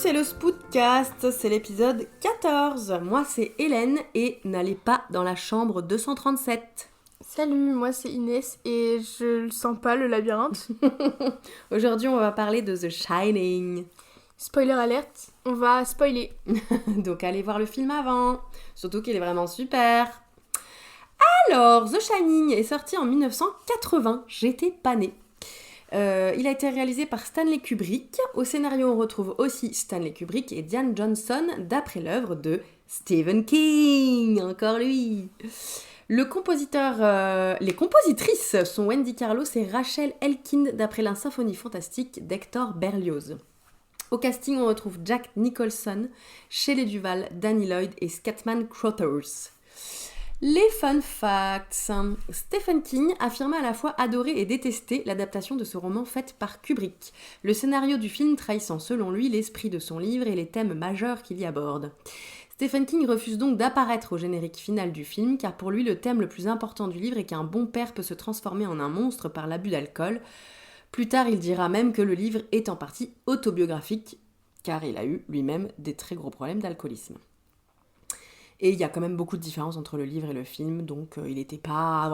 c'est le Spoodcast, c'est l'épisode 14. Moi c'est Hélène et n'allez pas dans la chambre 237. Salut, moi c'est Inès et je le sens pas le labyrinthe. Aujourd'hui on va parler de The Shining. Spoiler alerte, on va spoiler. Donc allez voir le film avant, surtout qu'il est vraiment super. Alors, The Shining est sorti en 1980, j'étais pas née. Il a été réalisé par Stanley Kubrick. Au scénario, on retrouve aussi Stanley Kubrick et Diane Johnson, d'après l'œuvre de Stephen King. Encore lui. Les compositrices sont Wendy Carlos et Rachel Elkind, d'après la symphonie fantastique d'Hector Berlioz. Au casting, on retrouve Jack Nicholson, Shelley Duvall, Danny Lloyd et Scatman Crothers. Les fun facts. Stephen King affirmait à la fois adorer et détester l'adaptation de ce roman faite par Kubrick, le scénario du film trahissant selon lui l'esprit de son livre et les thèmes majeurs qu'il y aborde. Stephen King refuse donc d'apparaître au générique final du film, car pour lui le thème le plus important du livre est qu'un bon père peut se transformer en un monstre par l'abus d'alcool. Plus tard, il dira même que le livre est en partie autobiographique, car il a eu lui-même des très gros problèmes d'alcoolisme. Et il y a quand même beaucoup de différences entre le livre et le film, donc il était pas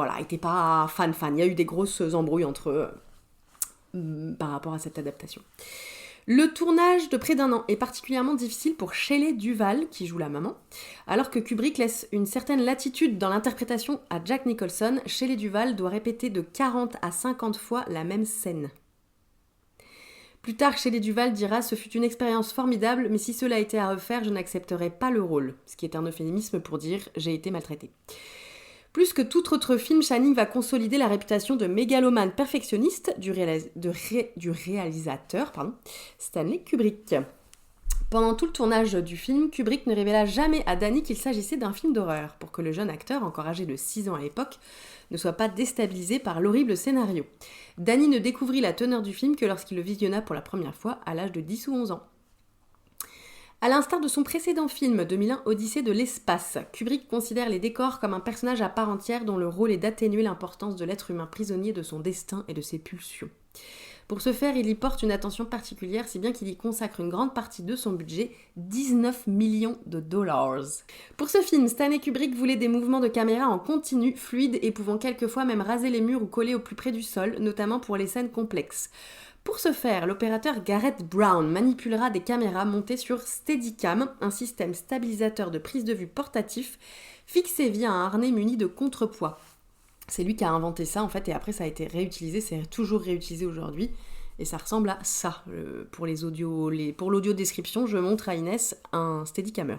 fan. Il y a eu des grosses embrouilles entre eux par rapport à cette adaptation. Le tournage de près d'1 an est particulièrement difficile pour Shelley Duvall, qui joue la maman. Alors que Kubrick laisse une certaine latitude dans l'interprétation à Jack Nicholson, Shelley Duvall doit répéter de 40 à 50 fois la même scène. Plus tard, Shelley Duvall dira « Ce fut une expérience formidable, mais si cela était à refaire, je n'accepterais pas le rôle », ce qui est un euphémisme pour dire « j'ai été maltraitée ». Plus que tout autre film, Shining va consolider la réputation de mégalomane perfectionniste du réalisateur Stanley Kubrick. Pendant tout le tournage du film, Kubrick ne révéla jamais à Danny qu'il s'agissait d'un film d'horreur, pour que le jeune acteur, encore âgé de 6 ans à l'époque, ne soit pas déstabilisé par l'horrible scénario. Danny ne découvrit la teneur du film que lorsqu'il le visionna pour la première fois à l'âge de 10 ou 11 ans. À l'instar de son précédent film, 2001 Odyssée de l'espace, Kubrick considère les décors comme un personnage à part entière dont le rôle est d'atténuer l'importance de l'être humain prisonnier de son destin et de ses pulsions. Pour ce faire, il y porte une attention particulière, si bien qu'il y consacre une grande partie de son budget, 19 millions de dollars. Pour ce film, Stanley Kubrick voulait des mouvements de caméra en continu, fluides et pouvant quelquefois même raser les murs ou coller au plus près du sol, notamment pour les scènes complexes. Pour ce faire, l'opérateur Garrett Brown manipulera des caméras montées sur Steadicam, un système stabilisateur de prise de vue portatif, fixé via un harnais muni de contrepoids. C'est lui qui a inventé ça en fait, et après ça a été réutilisé, c'est toujours réutilisé aujourd'hui, et ça ressemble à ça. Pour l'audio description, je montre à Inès un Steadicammer.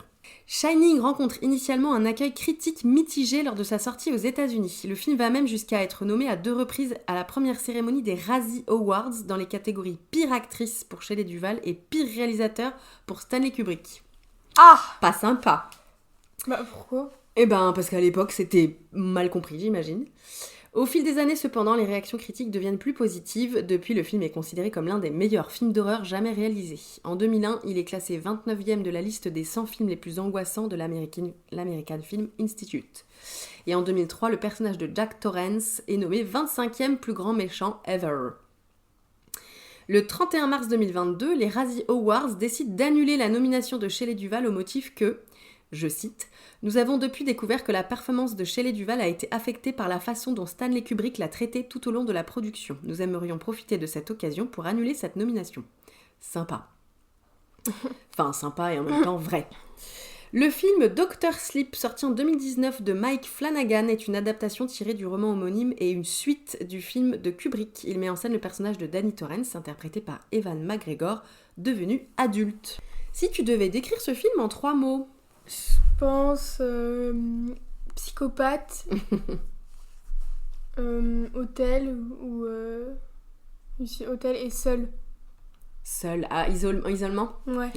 Shining rencontre initialement un accueil critique mitigé lors de sa sortie aux États-Unis. Le film va même jusqu'à être nommé à 2 reprises à la première cérémonie des Razzie Awards dans les catégories pire actrice pour Shelley Duvall et pire réalisateur pour Stanley Kubrick. Ah ! Pas sympa. Bah pourquoi ? Eh ben parce qu'à l'époque c'était mal compris, j'imagine. Au fil des années cependant, les réactions critiques deviennent plus positives. Depuis, le film est considéré comme l'un des meilleurs films d'horreur jamais réalisés. En 2001, il est classé 29e de la liste des 100 films les plus angoissants de l'American Film Institute. Et en 2003, le personnage de Jack Torrance est nommé 25e plus grand méchant ever. Le 31 mars 2022, les Razzie Awards décident d'annuler la nomination de Shelley Duvall au motif que, je cite, « Nous avons depuis découvert que la performance de Shelley Duvall a été affectée par la façon dont Stanley Kubrick l'a traitée tout au long de la production. Nous aimerions profiter de cette occasion pour annuler cette nomination. » Sympa. Enfin, sympa et en même temps vrai. Le film Dr. Sleep, sorti en 2019 de Mike Flanagan, est une adaptation tirée du roman homonyme et une suite du film de Kubrick. Il met en scène le personnage de Danny Torrance, interprété par Ewan McGregor, devenu adulte. Si tu devais décrire ce film en 3 mots... Je pense psychopathe, hôtel ou hôtel et seul. Seul, isolement. Ouais.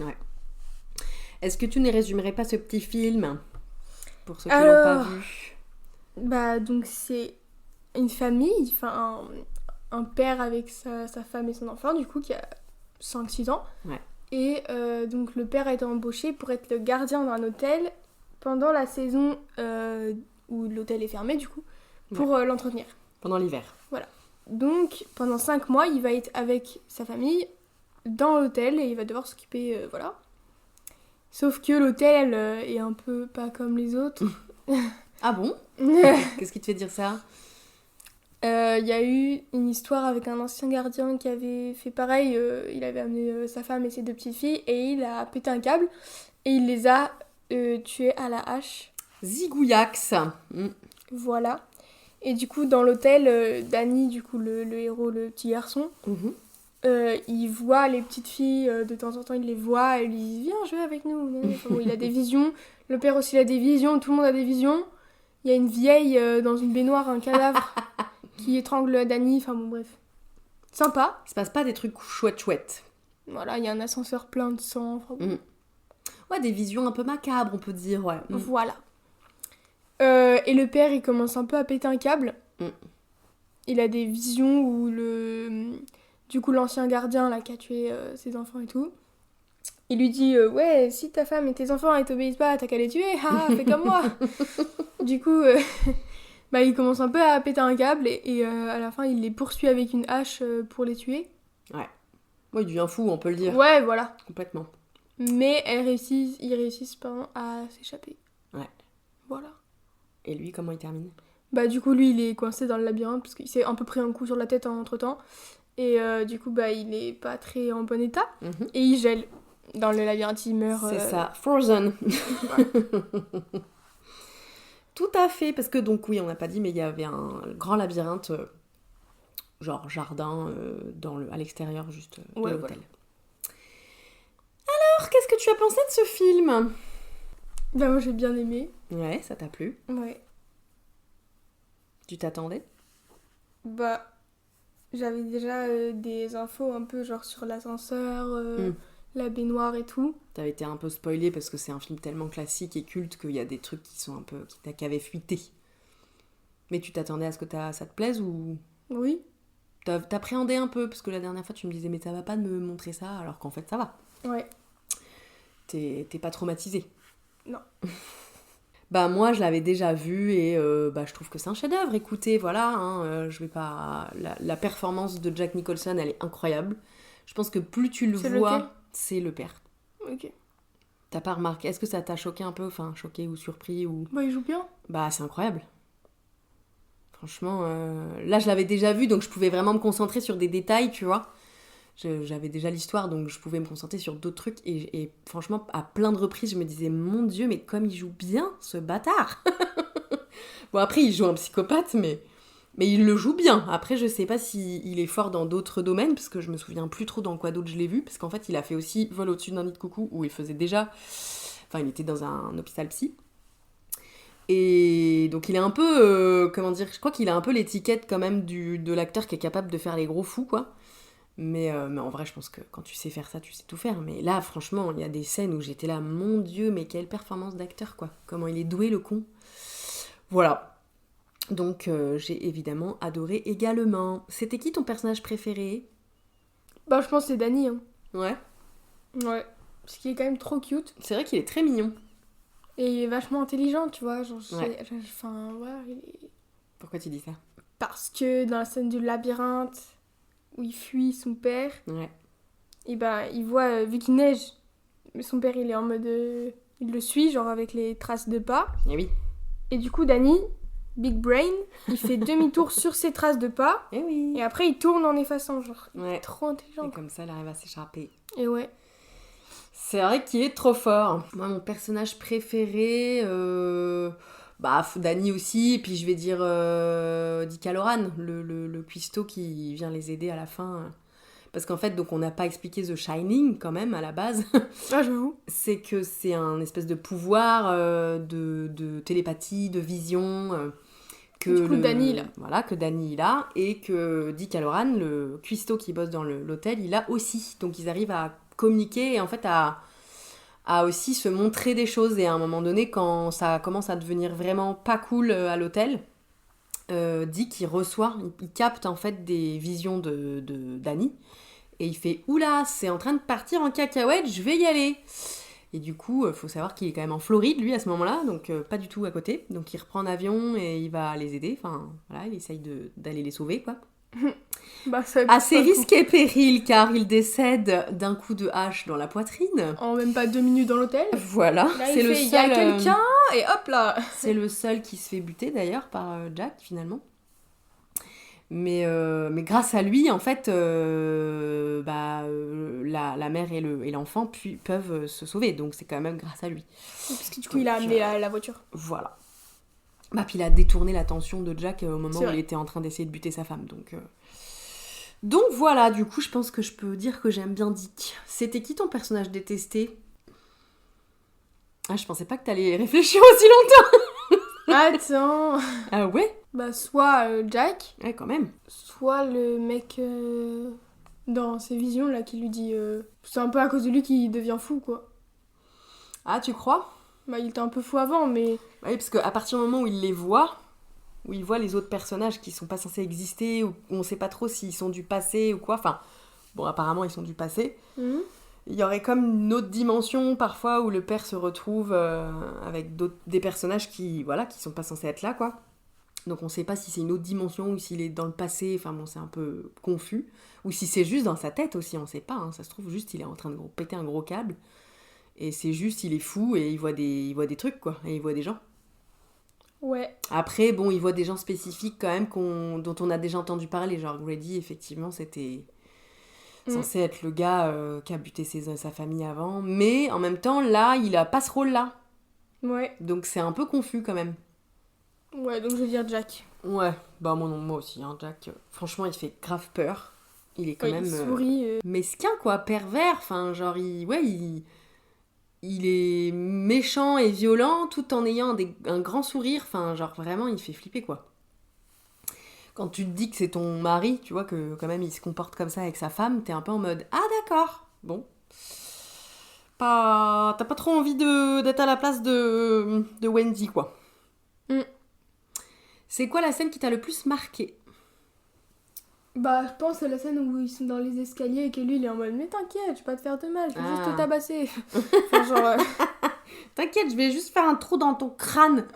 Est-ce que tu ne résumerais pas ce petit film pour ceux qui l'ont pas vu? Bah donc c'est une famille, enfin un père avec sa femme et son enfant du coup qui a 5-6 ans. Ouais. Et donc le père a été embauché pour être le gardien d'un hôtel pendant la saison où l'hôtel est fermé du coup, pour l'entretenir. Pendant l'hiver. Voilà. Donc pendant 5 mois, il va être avec sa famille dans l'hôtel et il va devoir s'occuper, voilà. Sauf que l'hôtel est un peu pas comme les autres. Ah bon? Qu'est-ce qui te fait dire ça? Il y a eu une histoire avec un ancien gardien qui avait fait pareil. Il avait amené sa femme et ses 2 petites filles et il a pété un câble et il les a tués à la hache. Zigouillax. Voilà. Et du coup, dans l'hôtel, Danny, du coup, le héros, le petit garçon, Mhm. il voit les petites filles, de temps en temps, il les voit et il lui dit viens jouer avec nous. Enfin, bon, il a des visions. Le père aussi il a des visions. Tout le monde a des visions. Il y a une vieille dans une baignoire, un cadavre qui étrangle Danny. Enfin bon, bref. Sympa. Il se passe pas des trucs chouettes. Voilà, il y a un ascenseur plein de sang. Enfin, bon. Ouais, des visions un peu macabres, on peut dire, ouais. Voilà. Et le père, il commence un peu à péter un câble. Il a des visions où du coup, l'ancien gardien là, qui a tué ses enfants et tout, il lui dit ouais, si ta femme et tes enfants ils t'obéissent pas, t'as qu'à les tuer, fais comme moi. Du coup, bah, il commence un peu à péter un câble et à la fin, il les poursuit avec une hache pour les tuer. Ouais, il devient fou, on peut le dire. Ouais, voilà. Complètement. Mais ils réussissent pardon, à s'échapper. Ouais. Voilà. Et lui, comment il termine? Bah du coup, lui, il est coincé dans le labyrinthe parce qu'il s'est un peu pris un coup sur la tête entre-temps. Et du coup, bah, il est pas très en bon état. Et il gèle dans le labyrinthe, il meurt. C'est ça, Frozen. Tout à fait, parce que donc oui, on n'a pas dit, mais il y avait un grand labyrinthe, genre jardin, à l'extérieur juste de l'hôtel. Voilà. Alors, qu'est-ce que tu as pensé de ce film? Bah moi j'ai bien aimé. Ouais, ça t'a plu? Ouais. Tu t'attendais? Bah j'avais déjà des infos un peu genre sur l'ascenseur, la baignoire et tout. T'avais été un peu spoilé parce que c'est un film tellement classique et culte qu'il y a des trucs qui sont un peu... qui avaient fuité. Mais tu t'attendais à ce que ça te plaise ou... Oui. T'appréhendais un peu parce que la dernière fois tu me disais mais ça va pas de me montrer ça alors qu'en fait ça va. Ouais. T'es pas traumatisée? Non. Bah moi je l'avais déjà vu et je trouve que c'est un chef-d'œuvre. Écoutez, voilà, hein, je vais pas... La performance de Jack Nicholson, elle est incroyable. Je pense que plus tu le vois, lequel c'est le père. Ok. T'as pas remarqué? Est-ce que ça t'a choqué un peu? Enfin, choqué ou surpris ou... Bah il joue bien. Bah c'est incroyable. Franchement, là je l'avais déjà vu donc je pouvais vraiment me concentrer sur des détails, tu vois. J'avais déjà l'histoire donc je pouvais me concentrer sur d'autres trucs et franchement à plein de reprises je me disais mon Dieu mais comme il joue bien ce bâtard. Bon après il joue un psychopathe mais il le joue bien. Après je sais pas s'il est fort dans d'autres domaines parce que je me souviens plus trop dans quoi d'autre je l'ai vu parce qu'en fait il a fait aussi Vol au-dessus d'un nid de coucou où il faisait déjà... Enfin il était dans un hôpital psy. Et donc il est un peu, comment dire, je crois qu'il a un peu l'étiquette quand même de l'acteur qui est capable de faire les gros fous, quoi. Mais en vrai, je pense que quand tu sais faire ça, tu sais tout faire. Mais là, franchement, il y a des scènes où j'étais là, mon Dieu, mais quelle performance d'acteur, quoi. Comment il est doué, le con. Voilà. Donc j'ai évidemment adoré également. C'était qui ton personnage préféré? Bah je pense que c'est Danny. Hein. Ouais. Ouais. Parce qu'il est quand même trop cute. C'est vrai qu'il est très mignon. Et il est vachement intelligent, tu vois. Genre, Ouais. enfin, voilà. Pourquoi tu dis ça? Parce que dans la scène du labyrinthe, où il fuit son père, Ouais. et bah il voit, vu qu'il neige, mais son père il est en mode. Il le suit, genre avec les traces de pas. Eh oui. Et du coup, Danny, Big Brain, il fait demi-tour sur ses traces de pas. Eh oui. Et après, il tourne en effaçant, genre. Il Ouais. est trop intelligent. Et Quoi. comme ça, il arrive à s'échapper. Et ouais. C'est vrai qu'il est trop fort. Moi, mon personnage préféré, Danny aussi, et puis je vais dire Dick Hallorann, le cuistot qui vient les aider à la fin. Parce qu'en fait, donc on n'a pas expliqué The Shining quand même à la base. Ah, j'avoue. C'est que c'est un espèce de pouvoir de télépathie, de vision. Que Du coup, Danny, il a. Voilà, que Danny il a, et que Dick Hallorann, le cuistot qui bosse dans l'hôtel, il a aussi. Donc ils arrivent à communiquer et en fait à aussi se montrer des choses. Et à un moment donné, quand ça commence à devenir vraiment pas cool à l'hôtel, Dick il reçoit, il capte en fait des visions de Danny et il fait oula, c'est en train de partir en cacahuète, je vais y aller. Et du coup, faut savoir qu'il est quand même en Floride, lui, à ce moment-là, donc pas du tout à côté. Donc il reprend un avion et il va les aider. Enfin, voilà, il essaye d'aller les sauver, quoi. Bah, ça À ses risques et périls, car il décède d'un coup de hache dans la poitrine. En même pas 2 minutes dans l'hôtel. Voilà, Là, c'est le seul. Il y a quelqu'un, et hop là. C'est le seul qui se fait buter d'ailleurs par Jack finalement. Mais grâce à lui, en fait, la mère et l'enfant peuvent se sauver. Donc c'est quand même grâce à lui. Parce que du coup, il a amené la voiture. Voilà. Bah, puis il a détourné l'attention de Jack au moment où il était en train d'essayer de buter sa femme. Donc voilà, du coup, je pense que je peux dire que j'aime bien Dick. C'était qui ton personnage détesté ? Ah, je pensais pas que t'allais réfléchir aussi longtemps. Attends. Ah ouais ? Bah, soit Jack. Ouais, quand même. Soit le mec dans ses visions, là, qui lui dit... c'est un peu à cause de lui qu'il devient fou, quoi. Ah, tu crois ? Bah, il était un peu fou avant, mais... Oui, parce qu'à partir du moment où il les voit, où il voit les autres personnages qui sont pas censés exister, ou on sait pas trop s'ils sont du passé ou quoi, enfin, bon, apparemment ils sont du passé, il y aurait comme une autre dimension parfois où le père se retrouve avec des personnages qui sont pas censés être là, quoi. Donc on sait pas si c'est une autre dimension ou s'il est dans le passé, enfin bon, c'est un peu confus, ou si c'est juste dans sa tête aussi, on sait pas, hein. Ça se trouve juste il est en train de péter un gros câble. Et c'est juste, il est fou et il voit des trucs, quoi. Et il voit des gens. Ouais. Après, bon, il voit des gens spécifiques, quand même, dont on a déjà entendu parler. Genre, Grady, effectivement, c'était censé être le gars qui a buté sa famille avant. Mais, en même temps, là, il a pas ce rôle-là. Ouais. Donc, c'est un peu confus, quand même. Ouais, donc je vais dire Jack. Ouais. Bah, moi aussi, hein, Jack. Franchement, il fait grave peur. Il est quand même... Il sourit. mesquin, quoi. Pervers. Enfin, genre, il est méchant et violent tout en ayant un grand sourire. Enfin, genre vraiment, il fait flipper, quoi. Quand tu te dis que c'est ton mari, tu vois, que quand même il se comporte comme ça avec sa femme, t'es un peu en mode « Ah d'accord, bon. » T'as pas trop envie d'être à la place de Wendy, quoi. C'est quoi la scène qui t'a le plus marqué ? Bah, je pense à la scène où ils sont dans les escaliers et que lui, il est en mode « Mais t'inquiète, je vais pas te faire de mal, je vais juste te tabasser. » Enfin, genre... T'inquiète, je vais juste faire un trou dans ton crâne.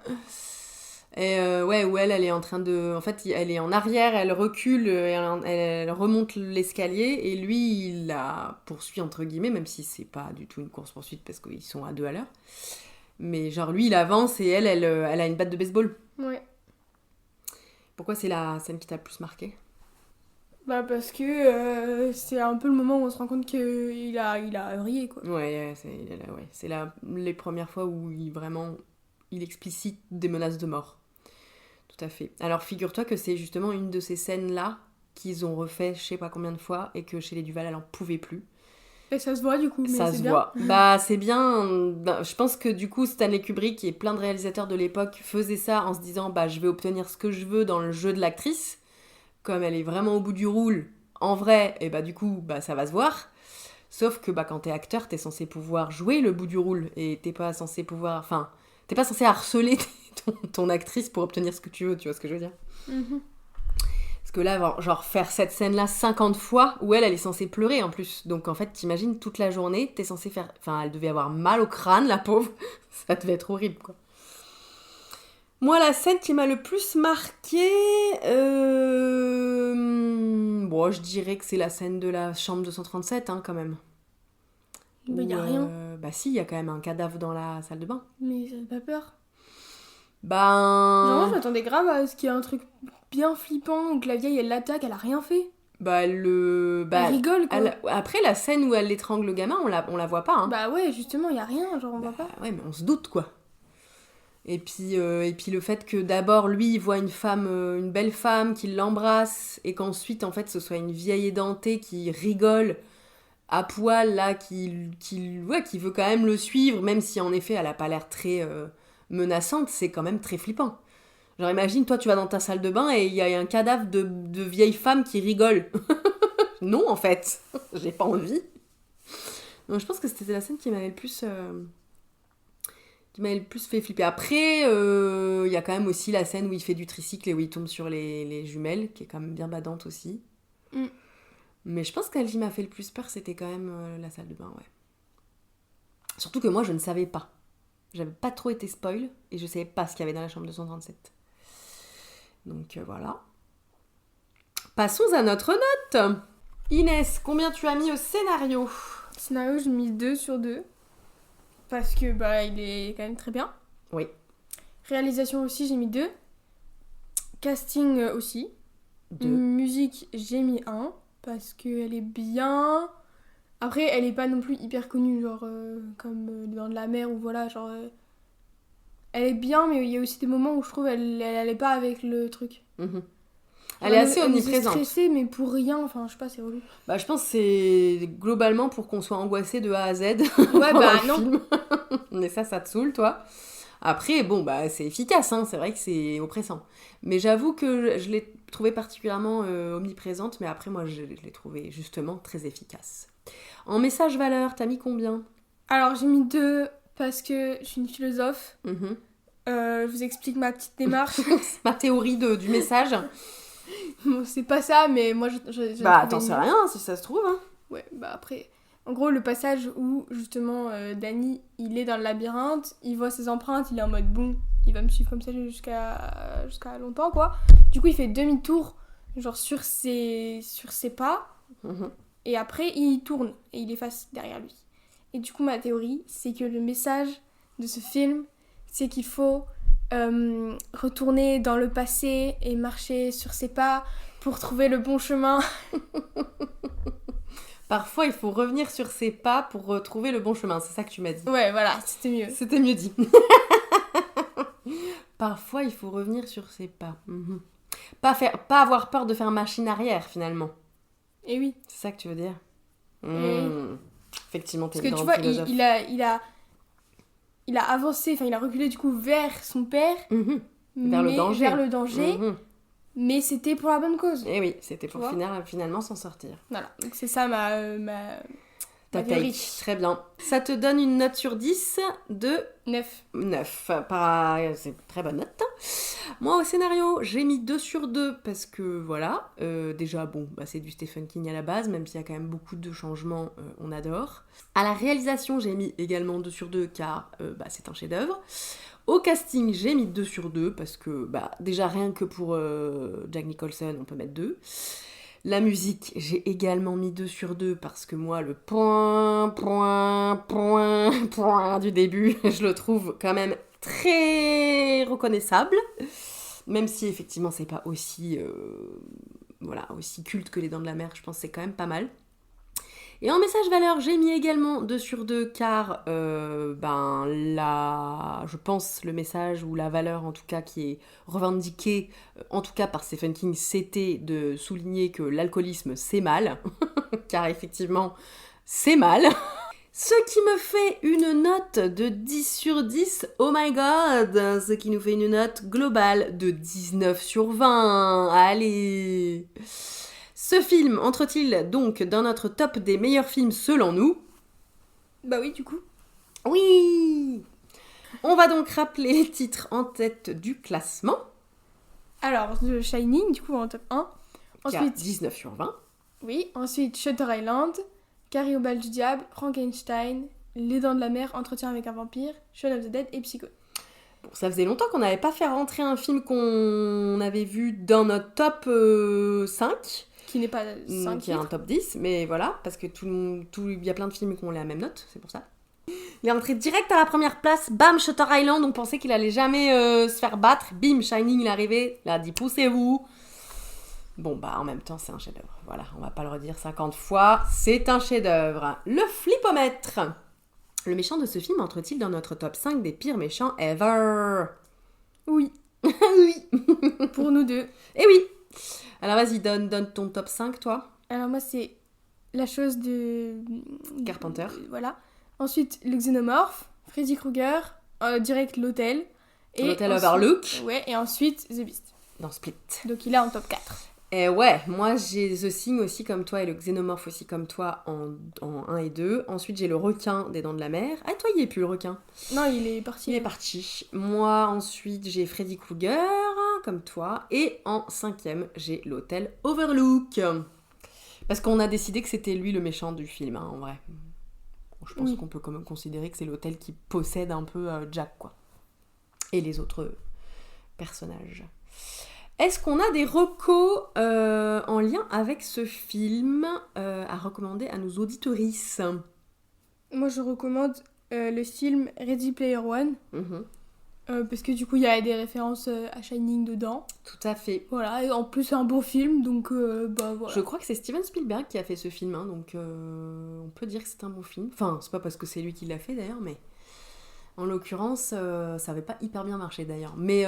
Et ouais, où elle est en train de... En fait, elle est en arrière, elle recule, elle remonte l'escalier, et lui, il la poursuit, entre guillemets, même si c'est pas du tout une course-poursuite, parce qu'ils sont à 2 à l'heure. Mais genre, lui, il avance, et elle a une batte de baseball. Ouais. Pourquoi c'est la scène qui t'a le plus marqué ? Bah, parce que c'est un peu le moment où on se rend compte qu'il a vrillé, quoi. Ouais, c'est les premières fois où il explicite des menaces de mort. Tout à fait. Alors, figure-toi que c'est justement une de ces scènes-là qu'ils ont refait je sais pas combien de fois et que chez les Duval, elle en pouvait plus. Et ça se voit, du coup, mais ça c'est se bien. voit. Bah, c'est bien. Bah, je pense que du coup, Stanley Kubrick et plein de réalisateurs de l'époque faisaient ça en se disant bah, je vais obtenir ce que je veux dans le jeu de l'actrice. Comme elle est vraiment au bout du roule, en vrai, et bah du coup, bah ça va se voir. Sauf que bah quand t'es acteur, t'es censé pouvoir jouer le bout du roule et t'es pas censé pouvoir... Enfin, t'es pas censé harceler ton actrice pour obtenir ce que tu veux, tu vois ce que je veux dire ? Parce que là, genre faire cette scène-là 50 fois, où elle est censée pleurer en plus. Donc en fait, t'imagines toute la journée, t'es censé faire... Enfin, elle devait avoir mal au crâne, la pauvre. Ça devait être horrible, quoi. Moi, la scène qui m'a le plus marquée... Bon, je dirais que c'est la scène de la chambre 237, hein, quand même. Mais y a rien. Bah si, il y a quand même un cadavre dans la salle de bain. Mais ça fait pas peur. Ben... Genre, moi, je m'attendais grave à ce qu'il y ait un truc bien flippant, où que la vieille, elle l'attaque, elle a rien fait. Bah, elle rigole, quoi. Après, la scène où elle étrangle le gamin, on la voit pas, hein. Bah ouais, justement, y a rien, genre, on voit pas. Ouais, mais on se doute, quoi. Et puis le fait que d'abord, lui, il voit une belle femme qui l'embrasse, et qu'ensuite, en fait, ce soit une vieille édentée qui rigole à poil, là, qui veut quand même le suivre, même si, en effet, elle a pas l'air très menaçante, c'est quand même très flippant. Genre, imagine, toi, tu vas dans ta salle de bain, et il y a un cadavre de vieille femme qui rigole. Non, en fait, j'ai pas envie. Donc, je pense que c'était la scène qui m'avait le plus... qui m'avait le plus fait flipper. Après, y a quand même aussi la scène où il fait du tricycle et où il tombe sur les jumelles, qui est quand même bien badante aussi. Mais je pense qu'elle qui m'a fait le plus peur, c'était quand même la salle de bain, ouais. Surtout que moi, je ne savais pas. J'avais pas trop été spoil, et je savais pas ce qu'il y avait dans la chambre 237. Donc voilà. Passons à notre note. Inès, combien tu as mis au scénario ? Scénario, j'ai mis 2 sur 2. Parce que il est quand même très bien. Oui. Réalisation aussi, j'ai mis 2. Casting aussi. 2. Musique, j'ai mis 1. Parce qu'elle est bien. Après, elle est pas non plus hyper connue, genre comme dans de la mer ou voilà, genre. Elle est bien, mais il y a aussi des moments où je trouve elle allait pas avec le truc. Mm-hmm. Elle est assez omniprésente. Elle est stressée, mais pour rien, enfin, je sais pas, c'est relou. Je pense que c'est globalement pour qu'on soit angoissé de A à Z. Ouais, non. Film. Mais ça te saoule, toi. Après, c'est efficace, hein. C'est vrai que c'est oppressant. Mais j'avoue que je l'ai trouvée particulièrement omniprésente, mais après, moi, je l'ai trouvée justement très efficace. En message valeur, t'as mis combien ? Alors, j'ai mis 2 parce que je suis une philosophe. Mm-hmm. Je vous explique ma petite démarche. C'est ma théorie du message. Bon, c'est pas ça, mais moi, t'en sais rien, si ça se trouve. Hein. Ouais, après... En gros, le passage où, justement, Danny, il est dans le labyrinthe, il voit ses empreintes, il est en mode, bon, il va me suivre comme ça jusqu'à longtemps, quoi. Du coup, il fait demi-tour, genre, sur ses pas, et après, il tourne, et il efface derrière lui. Et du coup, ma théorie, c'est que le message de ce film, c'est qu'il faut retourner dans le passé et marcher sur ses pas pour trouver le bon chemin. Parfois, il faut revenir sur ses pas pour retrouver le bon chemin. C'est ça que tu m'as dit. Ouais, voilà, c'était mieux. C'était mieux dit. Parfois, il faut revenir sur ses pas. Pas avoir peur de faire machine arrière, finalement. Et oui. C'est ça que tu veux dire. Effectivement, t'es parce que tu vois, il a avancé, enfin, il a reculé du coup vers son père. Vers le danger. Mais c'était pour la bonne cause. Et oui, c'était pour finalement s'en sortir. Voilà, donc c'est ça ta théorie. Très bien. Ça te donne une note sur 10 de 9. 9. C'est une très bonne note. Moi, au scénario, j'ai mis 2 sur 2 parce que, voilà, déjà, c'est du Stephen King à la base, même s'il y a quand même beaucoup de changements, on adore. À la réalisation, j'ai mis également 2 sur 2 car c'est un chef-d'œuvre. Au casting, j'ai mis 2 sur 2 parce que, déjà, rien que pour Jack Nicholson, on peut mettre 2. La musique, j'ai également mis 2 sur 2 parce que moi, le point du début, je le trouve quand même très reconnaissable. Même si, effectivement, c'est pas aussi culte que Les Dents de la Mer, je pense que c'est quand même pas mal. Et en message valeur, j'ai mis également 2 sur 2 car je pense le message ou la valeur en tout cas qui est revendiquée, en tout cas par Stephen King, c'était de souligner que l'alcoolisme c'est mal, car effectivement c'est mal. Ce qui me fait une note de 10 sur 10, oh my god, ce qui nous fait une note globale de 19 sur 20, allez. Ce film entre-t-il donc dans notre top des meilleurs films selon nous ? Bah oui, du coup. Oui ! On va donc rappeler les titres en tête du classement. Alors, The Shining, du coup, en top 1. Ensuite, 19 sur 20. Oui, ensuite Shutter Island, Carrie au bal du diable, Frankenstein, Les Dents de la Mer, Entretien avec un vampire, Shaun of the Dead et Psycho. Bon, ça faisait longtemps qu'on n'avait pas fait rentrer un film qu'on avait vu dans notre top 5. Qui n'est pas 5 qui est un top 10, mais voilà, parce que il y a plein de films qui ont la même note, c'est pour ça. Il est entré direct à la première place, bam, Shutter Island, on pensait qu'il allait jamais se faire battre, bim, Shining, il est arrivé, il a dit poussez-vous. Bon, en même temps, c'est un chef-d'œuvre, voilà, on va pas le redire 50 fois, c'est un chef-d'œuvre. Le flipomètre. Le méchant de ce film entre-t-il dans notre top 5 des pires méchants ever ? Oui. Oui. Pour nous deux. Eh oui. Alors vas-y, donne ton top 5, toi. Alors moi, c'est La chose de... Carpenter. Voilà. Ensuite, le xénomorphe, Freddy Krueger, direct l'hôtel. L'hôtel Overlook. Ouais, et ensuite The Beast. Dans Split. Donc il est en top 4. Et ouais, moi j'ai The Thing aussi comme toi et le xénomorphe aussi comme toi en 1 et 2. Ensuite j'ai le requin des Dents de la Mer. Ah, toi il est plus le requin. Non, il est parti. Il est parti. Moi ensuite j'ai Freddy Krueger comme toi. Et en 5e j'ai l'hôtel Overlook. Parce qu'on a décidé que c'était lui le méchant du film, en vrai. Bon, je pense qu'on peut quand même considérer que c'est l'hôtel qui possède un peu Jack, quoi. Et les autres personnages. Est-ce qu'on a des recos en lien avec ce film à recommander à nos auditorices? Moi, je recommande le film Ready Player One. Parce que du coup, il y a des références à Shining dedans. Tout à fait. Voilà, et en plus, c'est un bon film, donc voilà. Je crois que c'est Steven Spielberg qui a fait ce film, hein, donc on peut dire que c'est un bon film. Enfin, c'est pas parce que c'est lui qui l'a fait d'ailleurs, mais en l'occurrence, ça avait pas hyper bien marché d'ailleurs. Mais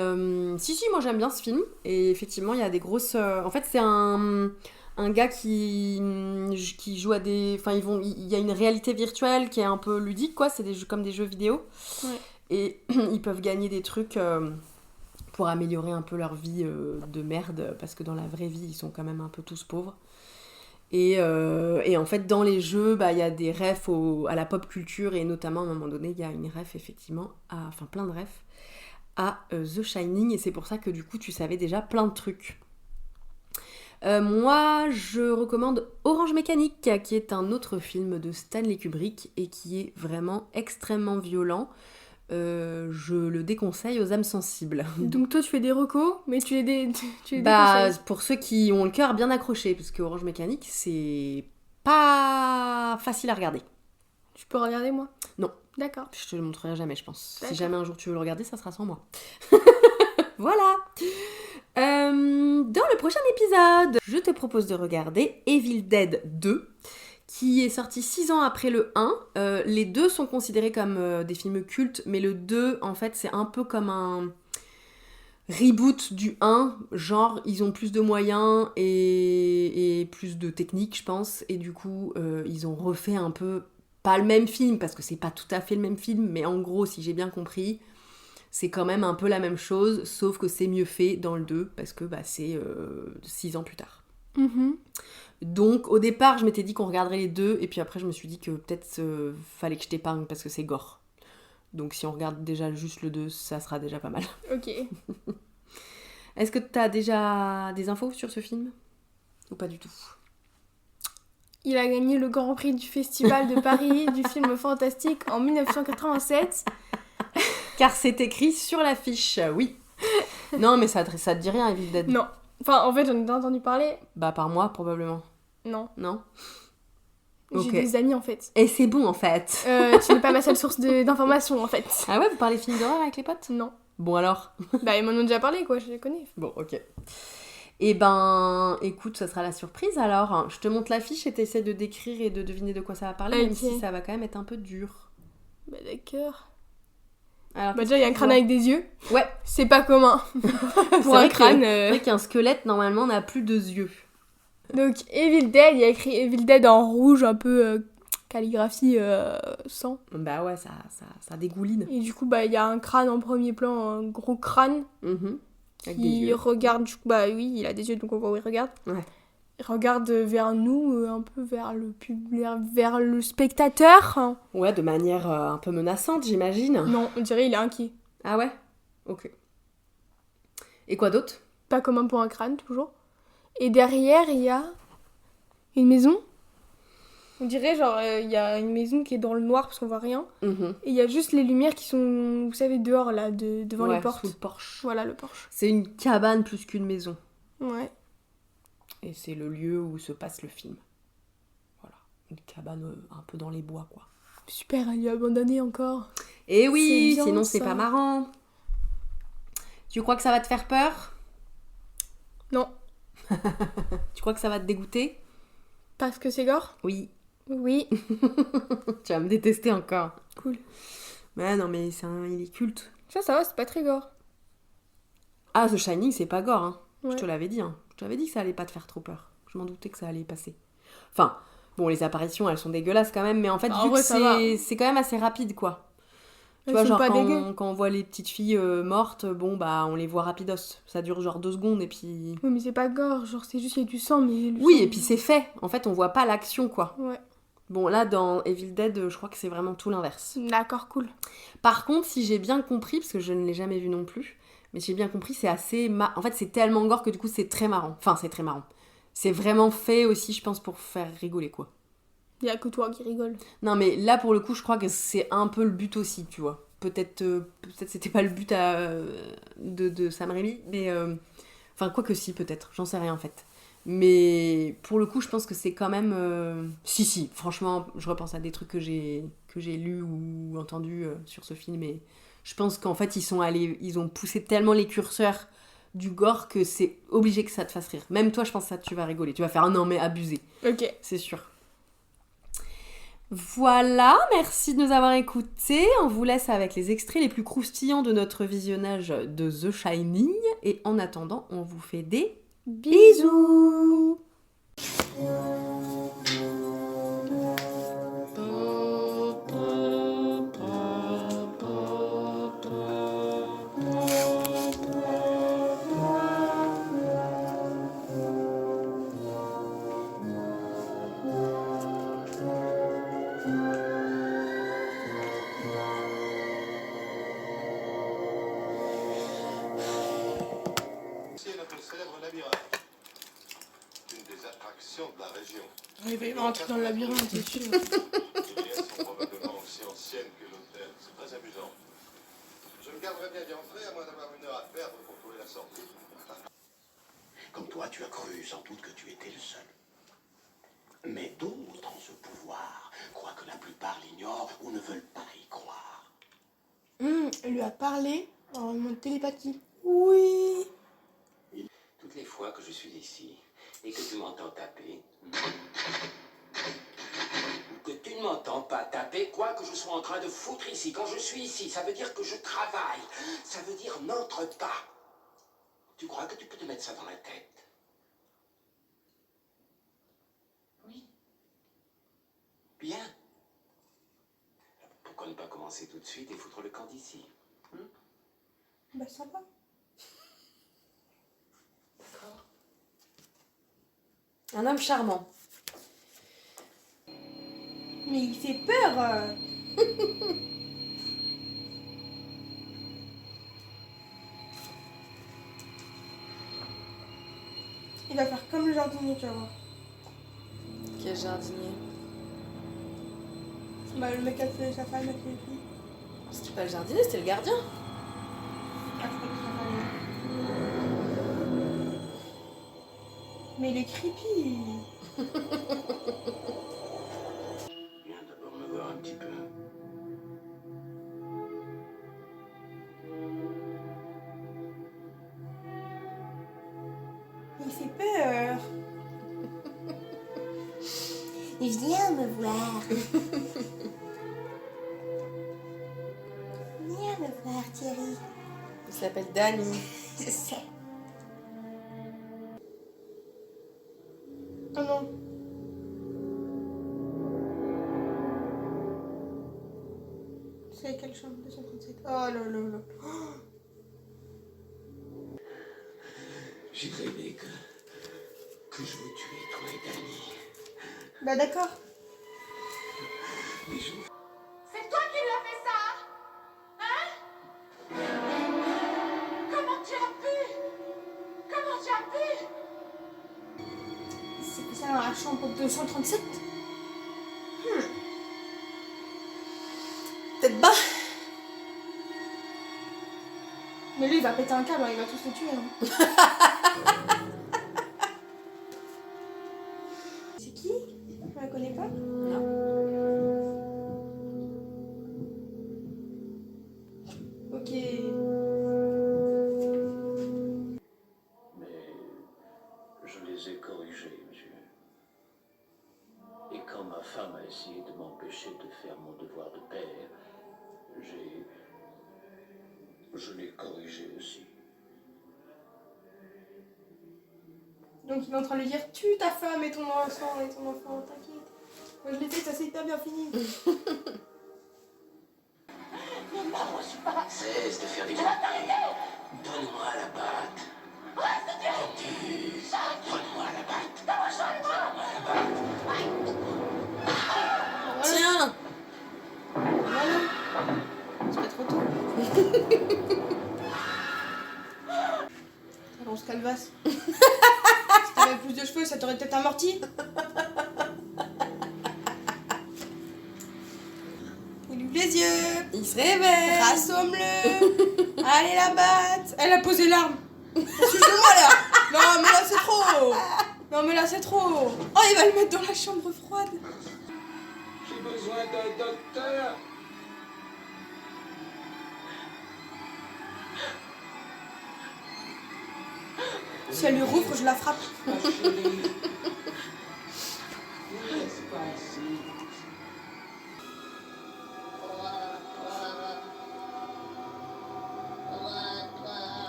si, moi j'aime bien ce film, et effectivement, il y a des grosses... En fait, c'est un gars qui joue à des... Enfin, il y a une réalité virtuelle qui est un peu ludique, quoi, c'est des jeux, comme des jeux vidéo. Ouais. Et ils peuvent gagner des trucs pour améliorer un peu leur vie de merde, parce que dans la vraie vie, ils sont quand même un peu tous pauvres. Et en fait, dans les jeux, il y a des refs à la pop culture, et notamment, à un moment donné, il y a une ref, effectivement, enfin plein de refs, à The Shining, et c'est pour ça que du coup, tu savais déjà plein de trucs. Moi, je recommande Orange Mécanique, qui est un autre film de Stanley Kubrick, et qui est vraiment extrêmement violent. Je le déconseille aux âmes sensibles. Donc toi tu fais des recos, mais tu les déconseilles. Pour ceux qui ont le cœur bien accroché, parce que Orange Mécanique, c'est pas facile à regarder. Tu peux regarder moi? Non. D'accord. Je te le montrerai jamais, je pense. D'accord. Si jamais un jour tu veux le regarder, ça sera sans moi. Voilà. Dans le prochain épisode, je te propose de regarder Evil Dead 2, qui est sorti 6 ans après le 1. Les deux sont considérés comme des films cultes, mais le 2, en fait, c'est un peu comme un reboot du 1. Genre, ils ont plus de moyens et plus de techniques, je pense. Et du coup, ils ont refait un peu, pas le même film, parce que c'est pas tout à fait le même film, mais en gros, si j'ai bien compris, c'est quand même un peu la même chose, sauf que c'est mieux fait dans le 2, parce que c'est 6 ans plus tard. Donc au départ je m'étais dit qu'on regarderait les deux, et puis après je me suis dit que peut-être fallait que je t'épargne parce que c'est gore. Donc si on regarde déjà juste le 2, ça sera déjà pas mal. Ok. Est-ce que t'as déjà des infos sur ce film? Ou pas du tout? Il a gagné le Grand Prix du Festival de Paris du film fantastique en 1987. Car c'est écrit sur l'affiche, oui. Non mais ça te dit rien, Evil Dead? Non. Enfin en fait j'en ai entendu parler. Par moi probablement. Non. J'ai Ok. des amis en fait. Et c'est bon en fait. Tu n'es pas ma seule source d'informations en fait. Ah ouais, vous parlez films d'horreur avec les potes? Non. Bon alors. Ils m'en ont déjà parlé quoi, je les connais. Bon, ok. Eh écoute, ça sera la surprise alors. Je te montre l'affiche et t'essaies de décrire et de deviner de quoi ça va parler, même si ça va quand même être un peu dur. D'accord. Alors, déjà, il y a un crâne avec des yeux. Ouais. C'est pas commun. Pour un crâne. C'est vrai qu'un squelette, normalement, n'a plus de yeux. Donc, Evil Dead, il y a écrit Evil Dead en rouge, un peu calligraphie sang. Bah ouais, ça dégouline. Et du coup, il y a un crâne en premier plan, un gros crâne. Avec qui des yeux. Regarde, du coup, oui, il a des yeux, donc on voit où il regarde. Ouais. Il regarde vers nous, un peu vers le public, vers le spectateur. Ouais, de manière un peu menaçante, j'imagine. Non, on dirait il est inquiet. Ah ouais? Ok. Et quoi d'autre? Pas commun pour un crâne, toujours. Et derrière, il y a une maison. On dirait, il y a une maison qui est dans le noir parce qu'on voit rien. Et il y a juste les lumières qui sont, vous savez, dehors, là, devant les portes. Sous le porche. Voilà, le porche. C'est une cabane plus qu'une maison. Ouais. Et c'est le lieu où se passe le film. Voilà. Une cabane un peu dans les bois, quoi. Super, elle est abandonnée encore. Et oui, C'est bien, sinon c'est ça. pas marrant. Tu crois que ça va te faire peur? Non. Tu crois que ça va te dégoûter? Parce que c'est gore? Oui. Oui. Tu vas me détester encore. Cool. Mais non, mais il est culte. Ça va, c'est pas très gore. Ah, The Shining, c'est pas gore, hein. Ouais. Je te l'avais dit, hein. Je t'avais dit que ça allait pas te faire trop peur. Je m'en doutais que ça allait passer. Enfin, bon, les apparitions, elles sont dégueulasses quand même, mais en fait, vu vrai, que c'est quand même assez rapide, quoi. Tu vois, Elles sont genre pas quand on voit les petites filles mortes, on les voit rapidos. Ça dure genre 2 secondes et puis... Oui, mais c'est pas gore, c'est juste qu'il y a du sang, mais... Oui, sang... et puis c'est fait. En fait, on voit pas l'action, quoi. Ouais. Bon, là, dans Evil Dead, je crois que c'est vraiment tout l'inverse. D'accord, cool. Par contre, si j'ai bien compris, parce que je ne l'ai jamais vu non plus, mais si j'ai bien compris, c'est assez... En fait, c'est tellement gore que du coup, c'est très marrant. Enfin, c'est très marrant. C'est vraiment fait aussi, je pense, pour faire rigoler, quoi. Il y a que toi qui rigole. Non, mais là, pour le coup, je crois que c'est un peu le but aussi, tu vois. Peut-être c'était pas le but de Sam Raimi, mais Enfin, quoi que si, peut-être, j'en sais rien en fait. Mais pour le coup, je pense que c'est quand même... Si, franchement, je repense à des trucs que j'ai lus ou entendus sur ce film, et je pense qu'en fait, ils ont poussé tellement les curseurs du gore que c'est obligé que ça te fasse rire. Même toi, je pense que ça, tu vas rigoler. Tu vas faire un non mais abusé. Ok. C'est sûr. Voilà, merci de nous avoir écoutés. On vous laisse avec les extraits les plus croustillants de notre visionnage de The Shining. Et en attendant, on vous fait des bisous. De la région. Il va y avoir un truc dans le labyrinthe, c'est sûr. Les pièces sont probablement aussi anciennes que l'hôtel. C'est très amusant. Je me garderai bien d'y entrer, à moins d'avoir une heure à perdre pour trouver la sortie. Comme toi, tu as cru sans doute que tu étais le seul. Mais d'autres en ce pouvoir croient que la plupart l'ignorent ou ne veulent pas y croire. Elle lui a parlé en mode télépathie. Oui. Toutes les fois que je suis ici et que tu m'entends taper, ou que tu ne m'entends pas taper, quoi que je sois en train de foutre ici, quand je suis ici, ça veut dire que je travaille. Ça veut dire n'entre pas. Tu crois que tu peux te mettre ça dans la tête? Oui. Bien. Pourquoi ne pas commencer tout de suite et foutre le camp d'ici? Bah sympa. D'accord. Un homme charmant. Mais il fait peur. Il va faire comme le jardinier, tu vas voir. Quel jardinier? Bah le mec a fait sa femme avec les filles. C'était pas le jardinier, c'était le gardien. Ah, je crois que c'est sa femme. Mais il est creepy. Viens d'abord me voir un petit peu. Il fait peur. Viens me voir. Viens me voir, Thierry. Il s'appelle Danny. Je sais. Oh non. C'est quelle chambre? 237. Oh là là là. J'ai rêvé que je vous tuais, toi et Danny. Bah d'accord. Mais je... C'est toi qui lui as fait ça? Hein? Comment tu as pu? Comment tu as pu? Il s'est fait ça dans la chambre 237. Peut-être bas. Mais lui il va péter un câble, hein, il va tous les tuer. Hein. C'est qui? Je la connais pas. Non. Ok. Mais je les ai corrigés, monsieur. Et quand ma femme a essayé de m'empêcher de faire mon devoir de père, je l'ai corrigé aussi. Donc il est en train de lui dire tue ta femme et ton enfant, t'inquiète. Moi je l'ai fait, ça s'est hyper bien fini. Cesse de faire des conneries. Donne-moi la batte. Donne-moi la batte. Donne-moi la batte. Tiens. Voilà. C'est pas trop tôt. On se calvasse. Si t'avais plus de cheveux, ça t'aurait peut-être amorti. Il ouvre les yeux. Il se réveille. Rassomme-le. Allez la batte. Elle a posé l'arme. Excusez-moi là. Non, mais là, c'est trop. Non, mais là, c'est trop. Oh, il va le mettre dans la chambre froide. J'ai besoin d'un docteur. Si elle lui rouvre, je la frappe. Ma chérie. Ne reste pas ici.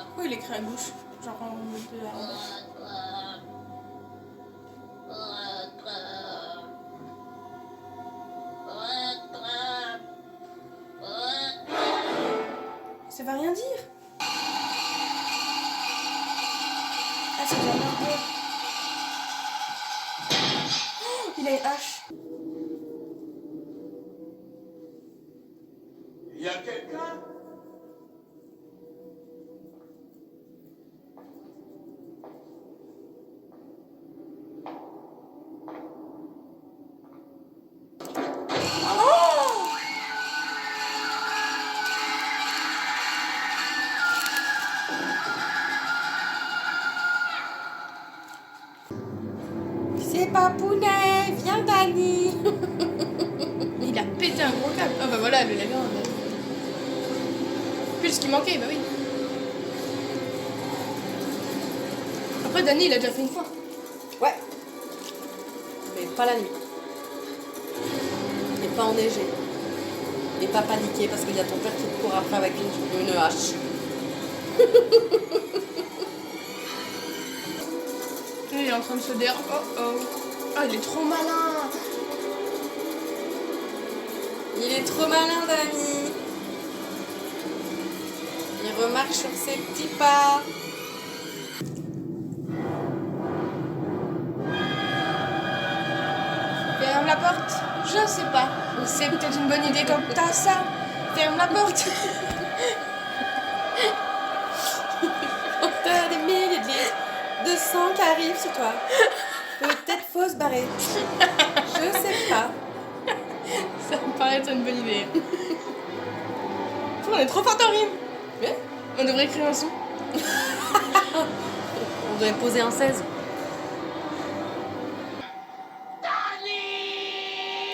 Pourquoi il écrit à gauche? Genre en mode de Arbès. Ça va rien dire. Ah, c'est bien merdeux. Oh, il a une hache. Il y a quelqu'un? C'est Papounet, viens Dani. Il a pété un gros câble. Ah bah voilà, le labyrinthe. Plus ce qui manquait, bah oui. Après, Dani, il a déjà fait une fois. Ouais. Mais pas la nuit. Et pas enneigé. Et pas paniqué parce qu'il y a ton père qui te court après avec une hache. Il est en train de se dire. Oh oh. Ah, il est trop malin. Il est trop malin, Dani. Il remarque sur ses petits pas. Ferme la porte. Je sais pas. C'est peut-être une bonne idée comme t'as ça. Ferme la porte. T'as des milliers de litres de sang qui arrivent sur toi. Peut-être faut se barrer. Je sais pas. Ça me paraît être une bonne idée. On est trop fort en rime. Ouais. On devrait écrire un son. On devrait poser un 16.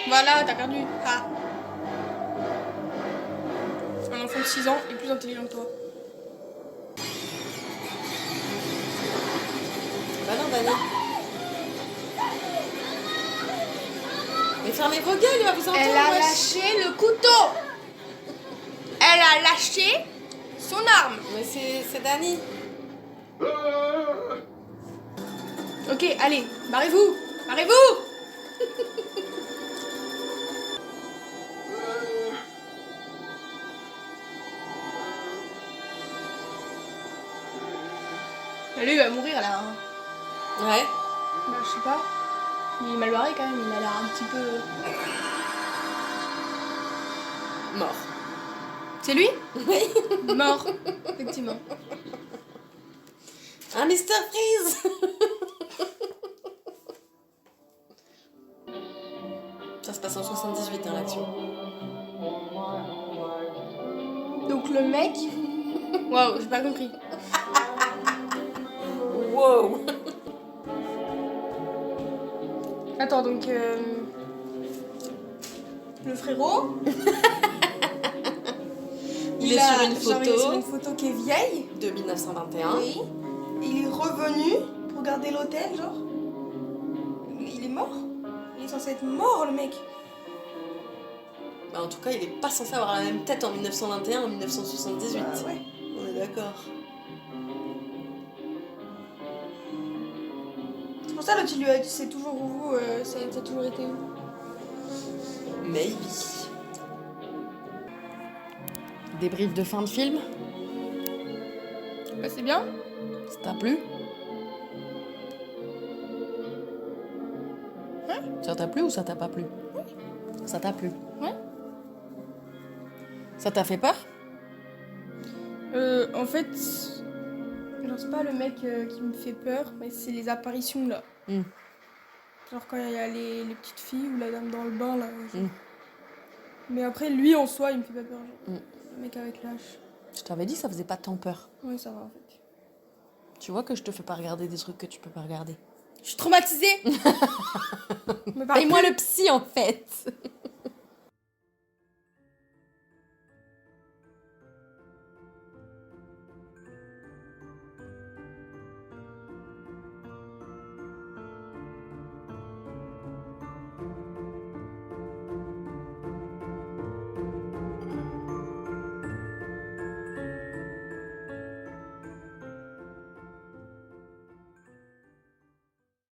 Voilà, t'as perdu. Ah. Un enfant de 6 ans est plus intelligent que toi. Bah non, Dani. Mais fermez vos gueules, il va vous entendre. Elle a wesh. lâché le couteau. Elle a lâché son arme. Mais c'est Dani. Ok, allez, barrez-vous. Barrez-vous. Lui, il va mourir là. Hein. Ouais. Bah, je sais pas. Il est mal barré quand même, il a l'air un petit peu. Mort. C'est lui? Oui. Mort, effectivement. Un Mr. Freeze. Ça se passe en 78, hein, l'action. Donc le mec. Waouh, j'ai pas compris. Wow. Attends, donc. Le frérot. Il est sur une genre, il est photo sur une photo qui est vieille. de 1921. Oui. Il est revenu pour garder l'hôtel, genre. Il est mort. Il est censé être mort, le mec. Bah, en tout cas, il est pas censé avoir la même tête en 1921 en 1978. Bah, ouais. On est d'accord. C'est pour ça, l'autre, il lui a dit c'est toujours où, ça a toujours été où. Maybe. Débrief de fin de film. Bah, c'est bien. Ça t'a plu? Hein? Ça t'a plu ou ça t'a pas plu? Ça t'a plu? Ouais. Ça t'a fait peur? En fait, genre, c'est pas le mec qui me fait peur, mais c'est les apparitions là. Mm. Genre quand il y a les petites filles ou la dame dans le bain là. Genre. Mm. Mais après, lui en soi, il me fait pas peur. Genre. Mm. Le mec avec l'âge. Je t'avais dit, ça faisait pas tant peur. Oui, ça va en fait. Tu vois que je te fais pas regarder des trucs que tu peux pas regarder. Je suis traumatisée. Mais par Paye-moi plus- le psy en fait.